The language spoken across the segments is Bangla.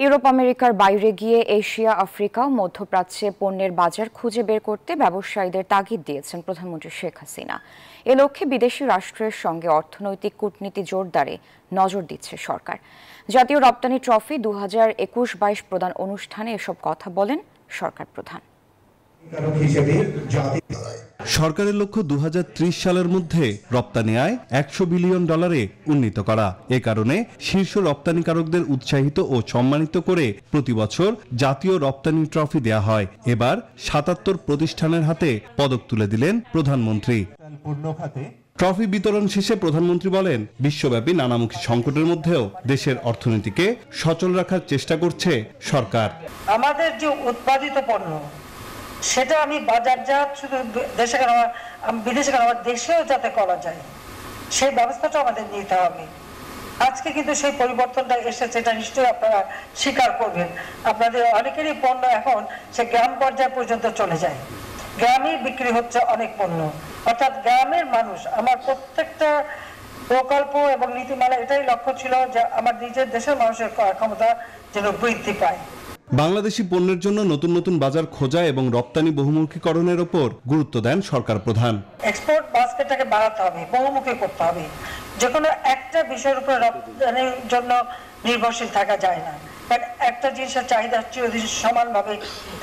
ইউরোপ আমেরিকার বাইরে গিয়ে এশিয়া, আফ্রিকা ও মধ্যপ্রাচ্যে পণ্যের বাজার খুঁজে বের করতে ব্যবসায়ীদের তাগিদ দিয়েছেন প্রধানমন্ত্রী শেখ হাসিনা। এ লক্ষ্যে বিদেশি রাষ্ট্রের সঙ্গে অর্থনৈতিক কূটনীতি জোরদারে নজর দিচ্ছে সরকার। জাতীয় রপ্তানি ট্রফি 2021-22 প্রদান অনুষ্ঠানে এসব কথা বলেন সরকার প্রধান। সরকারের লক্ষ্য 2030 সালের মধ্যে রপ্তানি আয় $100 বিলিয়ন উন্নীত করা। এ কারণে শীর্ষ রপ্তানিকারকদের উৎসাহিত ও সম্মানিত করে প্রতি বছর জাতীয় রপ্তানি ট্রফি দেয়া হয়। এবার 77 প্রতিষ্ঠানের হাতে পদক তুলে দিলেন প্রধানমন্ত্রী। ট্রফি বিতরণ শেষে প্রধানমন্ত্রী বলেন, বিশ্বব্যাপী নানামুখী সংকটের মধ্যেও দেশের অর্থনীতিকে সচল রাখার চেষ্টা করছে সরকার। আমাদের যে উৎপাদিত পণ্য সেটা আমি বাজারজাত শুধু দেশে কেন, বিদেশে কেন, আমার দেশেও যাতে করা যায় সেই ব্যবস্থাটা আমাদের নিতে হবে। আজকে কিন্তু সেই পরিবর্তনটা এসেছে, এটা নিশ্চয়ই আপনারা স্বীকার করবেন। আপনাদের অনেকেরই পণ্য এখন সে গ্রাম পর্যায় পর্যন্ত চলে যায়, গ্রামেই বিক্রি হচ্ছে অনেক পণ্য। অর্থাৎ গ্রামের মানুষ, আমার প্রত্যেকটা প্রকল্প এবং নীতিমালা এটাই লক্ষ্য ছিল যে আমার নিজের দেশের মানুষের ক্রয় ক্ষমতা যেন বৃদ্ধি পায়। বাংলাদেশি পণ্যের জন্য নতুন নতুন বাজার খোঁজা এবং রপ্তানি বহুমুখীকরণের উপর গুরুত্ব দেন সরকার প্রধান। এক্সপোর্ট বাস্কেটটাকে বাড়াতে হবে, বহুমুখী করতে হবে। যে কোনো একটা বিষয়ের উপর রপ্তানির জন্য নির্ভরশীল থাকা যায় না, কারণ একটা জিনিসের চাহিদা চিরদিন সমানভাবে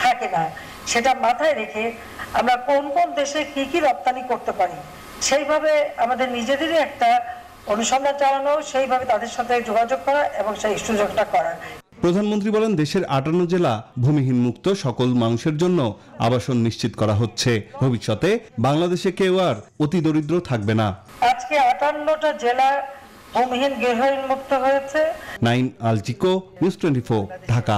থাকে না। সেটা মাথায় রেখে আমরা কোন কোন দেশে কি কি রপ্তানি করতে পারি সেইভাবে আমাদের নিজেদেরই একটা অনুসন্ধান চালানো, সেইভাবে তাদের সাথে যোগাযোগ করা এবং সেই সুযোগটা করা। প্রধানমন্ত্রী বলেন, দেশের 58 জেলা ভূমিহীন মুক্ত সকল মানুষের জন্য আবাসন নিশ্চিত করা হচ্ছে। ভবিষ্যতে বাংলাদেশে কেউ আর অতি দরিদ্র থাকবে না। আজকে 58টা জেলা ভূমিহীন গৃহহীন মুক্ত হয়েছে। নাইম আলচিকো, নিউজ 24, ঢাকা।